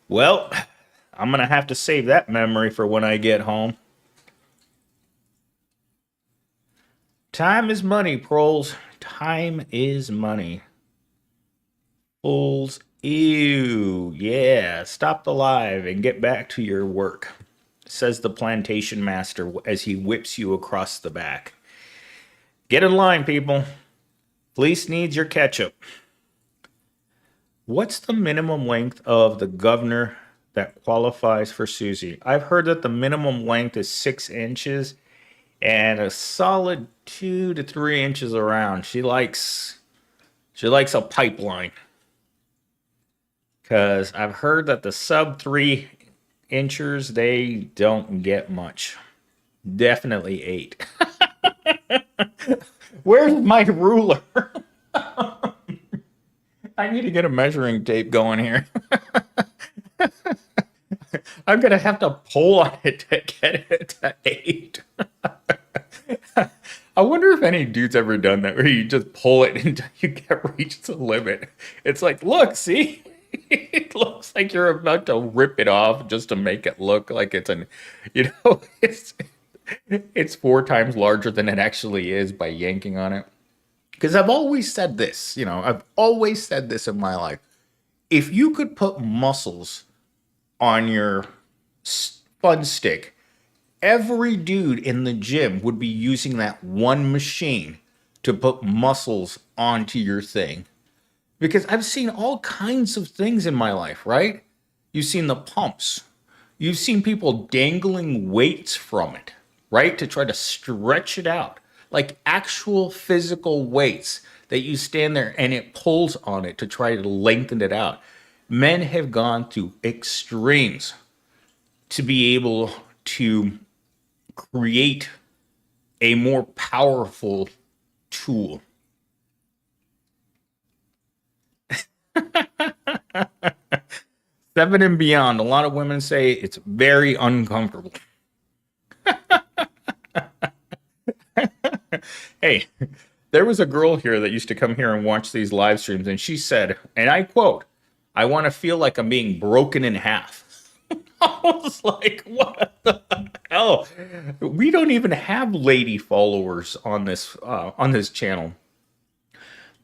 A: well, I'm going to have to save that memory for when I get home. Time is money, proles. Time is money. Fools. Ew. Yeah. Stop the live and get back to your work, says the plantation master as he whips you across the back. Get in line, people. Fleece needs your ketchup. What's the minimum length of the governor that qualifies for Susie? I've heard that the minimum length is 6 inches and a solid 2 to 3 inches around. She likes a pipeline. Because I've heard that the sub 3 inchers, they don't get much. Definitely 8. Where's my ruler? I need to get a measuring tape going here. I'm going to have to pull on it to get it to 8. I wonder if any dude's ever done that where you just pull it until you get reach the limit. It's like, look, see? It looks like you're about to rip it off just to make it look like it's it's 4 times larger than it actually is by yanking on it. Because I've always said this, I've always said this in my life. If you could put muscles on your fun stick, every dude in the gym would be using that one machine to put muscles onto your thing. Because I've seen all kinds of things in my life, right? You've seen the pumps. You've seen people dangling weights from it, right? To try to stretch it out. Like actual physical weights that you stand there and it pulls on it to try to lengthen it out. Men have gone to extremes to be able to create a more powerful tool. Seven and beyond. A lot of women say it's very uncomfortable. Hey, there was a girl here that used to come here and watch these live streams, and she said, and I quote, I want to feel like I'm being broken in half. I was like, what the hell? We don't even have lady followers on this channel.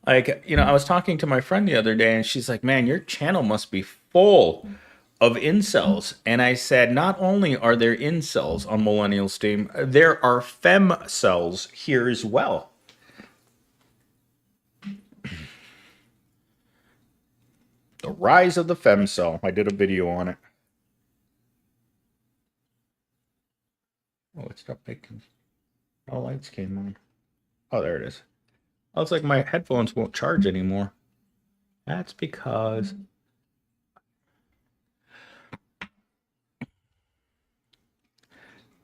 A: Like, I was talking to my friend the other day, and she's like, man, your channel must be full of incels. And I said, not only are there incels on Millennial Steam, there are fem cells here as well. The rise of the femcell. I did a video on it. Oh, it stopped making. All lights came on. Oh, there it is. Oh, it's like my headphones won't charge anymore. That's because.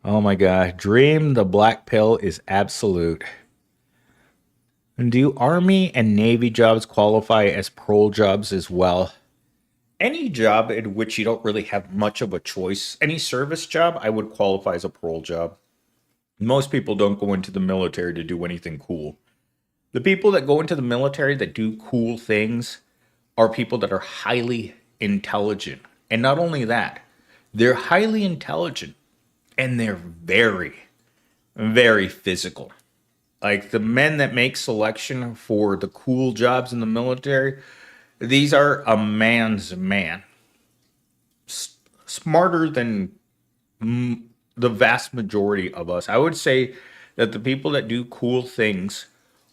A: Oh my God. Dream the black pill is absolute. Do Army and Navy jobs qualify as Prole jobs as well? Any job in which you don't really have much of a choice, any service job, I would qualify as a Prole job. Most people don't go into the military to do anything cool. The people that go into the military that do cool things are people that are highly intelligent. And not only that, they're highly intelligent and they're very, very physical. Like the men that make selection for the cool jobs in the military, these are a man's man. Smarter than the vast majority of us. I would say that the people that do cool things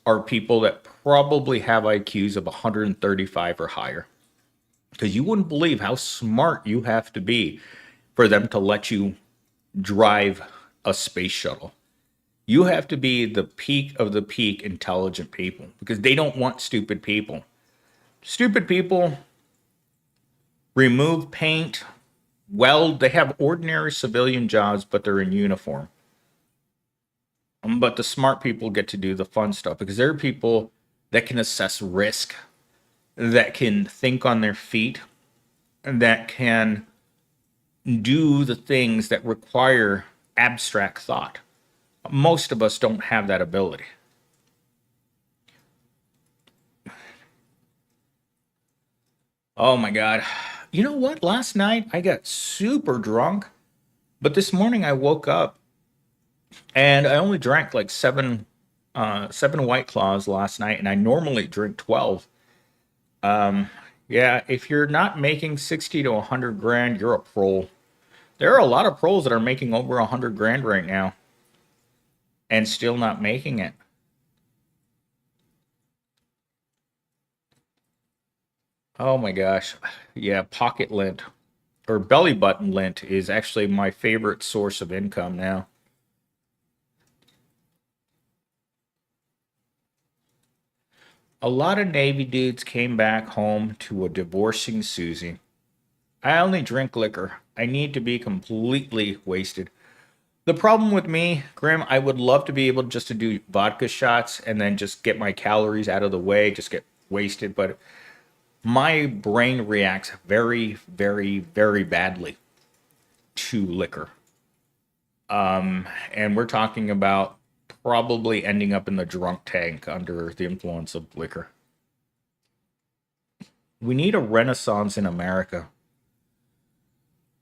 A: are people that probably have IQs of 135 or higher. Because you wouldn't believe how smart you have to be for them to let you drive a space shuttle. You have to be the peak of the peak intelligent people because they don't want stupid people. Stupid people remove paint, weld, they have ordinary civilian jobs, but they're in uniform. But the smart people get to do the fun stuff because they're people that can assess risk, that can think on their feet, that can do the things that require abstract thought. Most of us don't have that ability. Oh my God. You know what? Last night I got super drunk, but this morning I woke up and I only drank like seven White Claws last night, and I normally drink 12. Yeah, if you're not making 60 to 100 grand, you're a prole. There are a lot of proles that are making over 100 grand right now and still not making it. Oh my gosh. Yeah, pocket lint or belly button lint is actually my favorite source of income now. A lot of Navy dudes came back home to a divorcing Susie. I only drink liquor. I need to be completely wasted. The problem with me, Grim, I would love to be able just to do vodka shots and then just get my calories out of the way, just get wasted, but my brain reacts very, very, very badly to liquor. And we're talking about probably ending up in the drunk tank under the influence of liquor. We need a renaissance in America.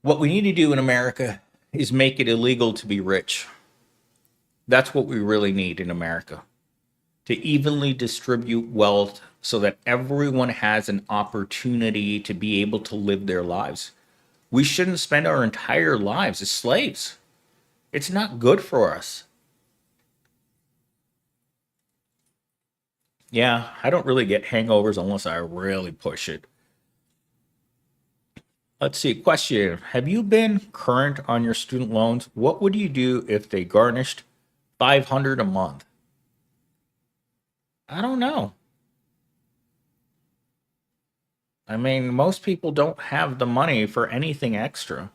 A: What we need to do in America is make it illegal to be rich. That's what we really need in America. To evenly distribute wealth so that everyone has an opportunity to be able to live their lives. We shouldn't spend our entire lives as slaves. It's not good for us. Yeah, I don't really get hangovers unless I really push it. Let's see. Question. Have you been current on your student loans? What would you do if they garnished 500 a month? I don't know. I mean, most people don't have the money for anything extra.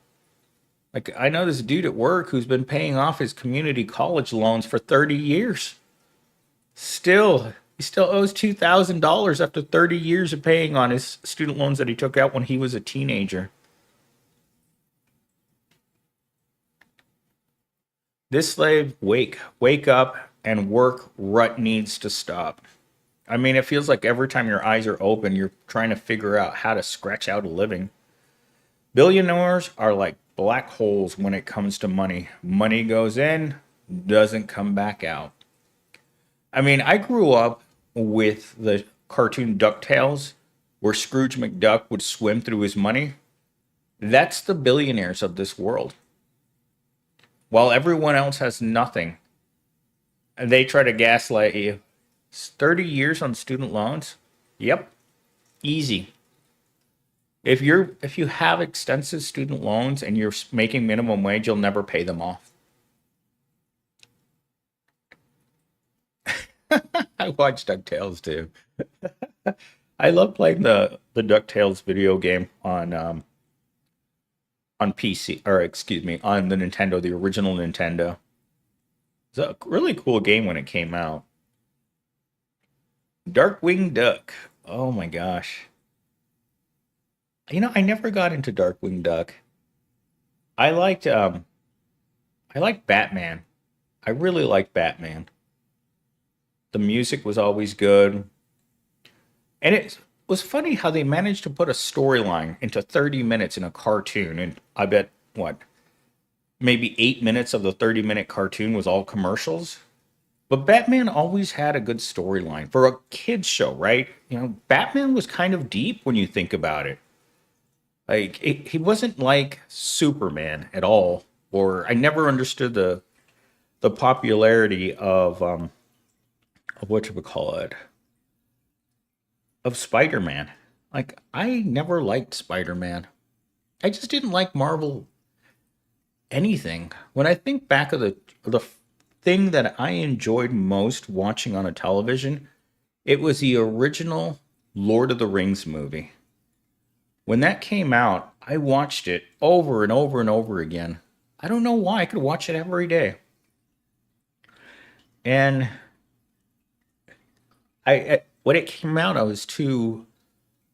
A: Like, I know this dude at work who's been paying off his community college loans for 30 years. He still owes $2,000 after 30 years of paying on his student loans that he took out when he was a teenager. This slave, wake up and work rut needs to stop. I mean, it feels like every time your eyes are open, you're trying to figure out how to scratch out a living. Billionaires are like black holes when it comes to money. Money goes in, doesn't come back out. I mean, I grew up with the cartoon DuckTales where Scrooge McDuck would swim through his money. That's the billionaires of this world. While everyone else has nothing, and they try to gaslight you. 30 years on student loans? Yep, easy. If you have extensive student loans and you're making minimum wage, you'll never pay them off. I watch DuckTales too. I love playing the DuckTales video game on PC, or excuse me, on the Nintendo, the original Nintendo. It's a really cool game when it came out. Darkwing Duck. Oh my gosh. You know, I never got into Darkwing Duck. I liked I liked Batman. I really liked Batman. The music was always good. And it was funny how they managed to put a storyline into 30 minutes in a cartoon. And I bet, what, maybe 8 minutes of the 30-minute cartoon was all commercials. But Batman always had a good storyline for a kid's show, right? You know, Batman was kind of deep when you think about it. He wasn't like Superman at all, or I never understood the popularity of what you would call it, of Spider-Man. Like, I never liked Spider-Man. I just didn't like Marvel anything. When I think back of the thing that I enjoyed most watching on a television, it was the original Lord of the Rings movie. When that came out, I watched it over and over and over again. I don't know why. I could watch it every day. And when it came out, I was too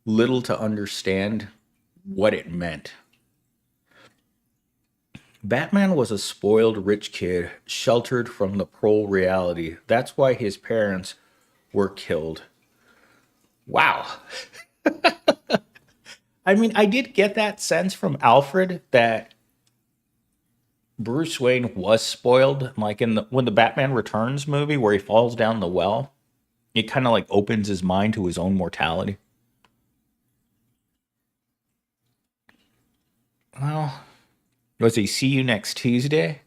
A: little to understand what it meant. Batman was a spoiled rich kid, sheltered from the Prole reality. That's why his parents were killed. Wow. I mean, I did get that sense from Alfred that Bruce Wayne was spoiled, like in the when the Batman Returns movie where he falls down the well. It kind of like opens his mind to his own mortality. Well, was he see you next Tuesday?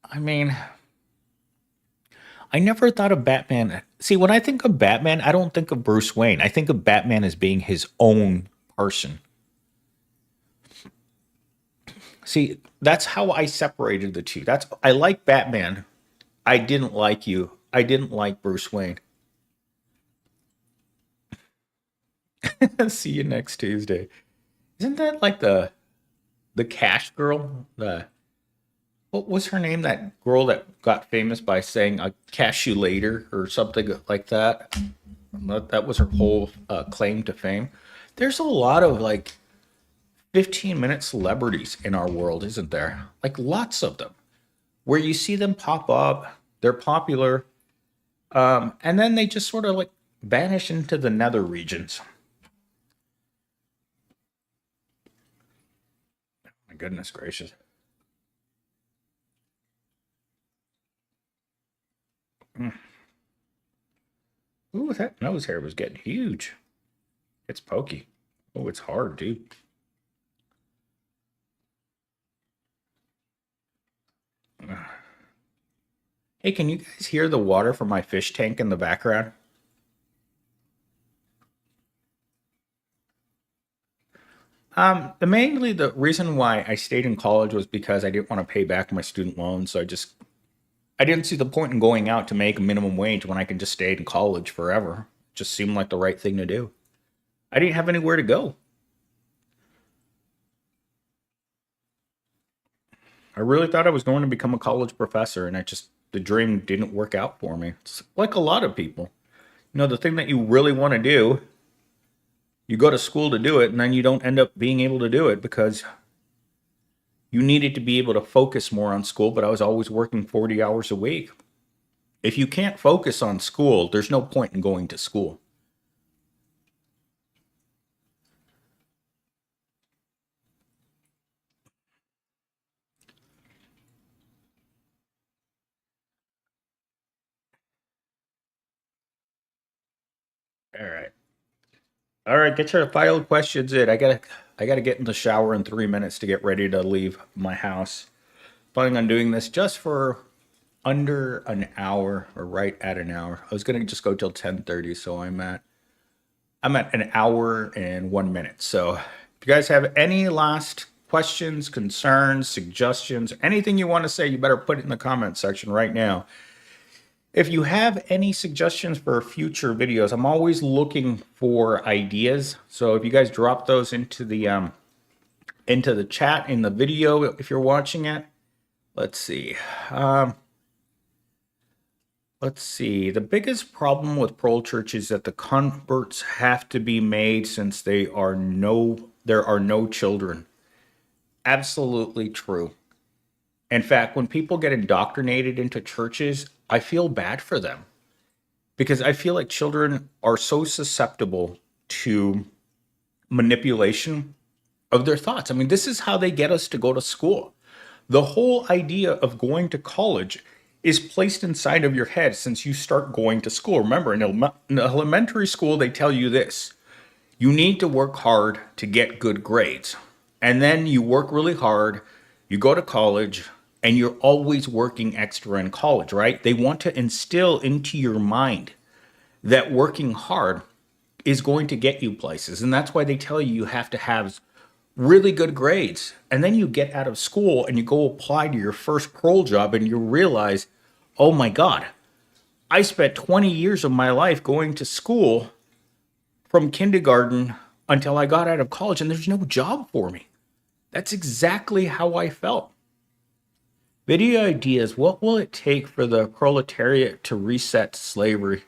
A: I mean, I never thought of Batman. See, when I think of Batman, I don't think of Bruce Wayne. I think of Batman as being his own person. See, that's how I separated the two. That's I like Batman. I didn't like you. I didn't like Bruce Wayne. See you next Tuesday. Isn't that like the Cash girl? The what was her name? That girl that got famous by saying "I cash you later" or something like that. That was her whole claim to fame. There's a lot of like 15-minute celebrities in our world, isn't there? Like lots of them, where you see them pop up, they're popular, and then they just sort of like vanish into the nether regions. My goodness gracious. Mm. Ooh, that nose hair was getting huge. It's pokey. Oh, it's hard, dude. Hey, can you guys hear the water from my fish tank in the background? Mainly the reason why I stayed in college was because I didn't want to pay back my student loans. So I didn't see the point in going out to make a minimum wage when I can just stay in college forever. It just seemed like the right thing to do. I didn't have anywhere to go. I really thought I was going to become a college professor, and the dream didn't work out for me. It's like a lot of people. The thing that you really want to do, you go to school to do it, and then you don't end up being able to do it because you needed to be able to focus more on school, but I was always working 40 hours a week. If you can't focus on school, there's no point in going to school. All right. All right, get your final questions in. I gotta get in the shower in 3 minutes to get ready to leave my house. Planning on doing this just for under an hour or right at an hour. I was gonna just go till 10:30, so I'm at an hour and 1 minute. So if you guys have any last questions, concerns, suggestions, anything you want to say, you better put it in the comment section right now. If you have any suggestions for future videos, I'm always looking for ideas. So if you guys drop those into the chat in the video if you're watching it. Let's see. Let's see. The biggest problem with Prole Church is that the converts have to be made since there are no children. Absolutely true. In fact, when people get indoctrinated into churches, I feel bad for them because I feel like children are so susceptible to manipulation of their thoughts. I mean, this is how they get us to go to school. The whole idea of going to college is placed inside of your head since you start going to school. Remember, in elementary school, they tell you this: you need to work hard to get good grades. And then you work really hard, you go to college, and you're always working extra in college, right? They want to instill into your mind that working hard is going to get you places. And that's why they tell you you have to have really good grades. And then you get out of school and you go apply to your first Prole job and you realize, oh my God, I spent 20 years of my life going to school from kindergarten until I got out of college and there's no job for me. That's exactly how I felt. Video ideas. What will it take for the proletariat to reset slavery?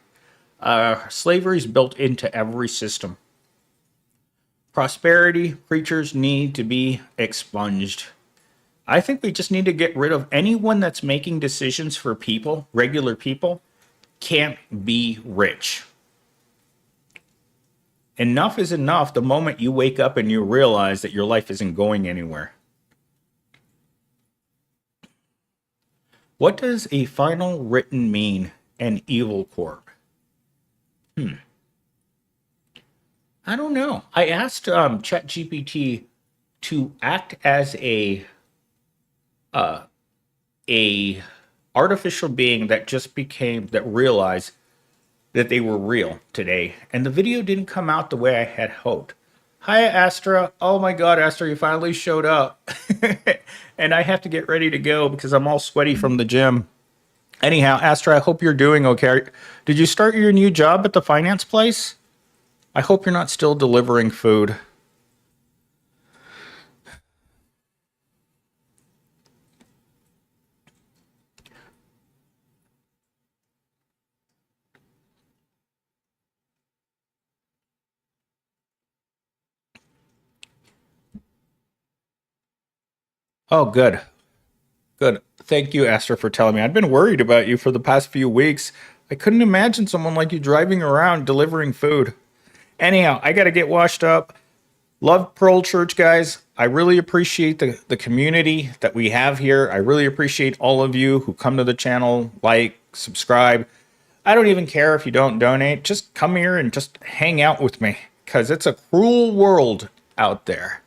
A: Slavery is built into every system. Prosperity preachers need to be expunged. I think we just need to get rid of anyone that's making decisions for people, regular people, can't be rich. Enough is enough the moment you wake up and you realize that your life isn't going anywhere. What does a final written mean? An evil corp? I don't know. I asked ChatGPT to act as a artificial being that realized that they were real today, and the video didn't come out the way I had hoped. Hi, Astra. Oh my God, Astra, you finally showed up. And I have to get ready to go because I'm all sweaty from the gym. Anyhow, Astra, I hope you're doing okay. Did you start your new job at the finance place? I hope you're not still delivering food. Oh, good. Good. Thank you, Astra, for telling me. I'd been worried about you for the past few weeks. I couldn't imagine someone like you driving around delivering food. Anyhow, I got to get washed up. Love Prole Church, guys. I really appreciate the community that we have here. I really appreciate all of you who come to the channel, like, subscribe. I don't even care if you don't donate. Just come here and just hang out with me because it's a cruel world out there.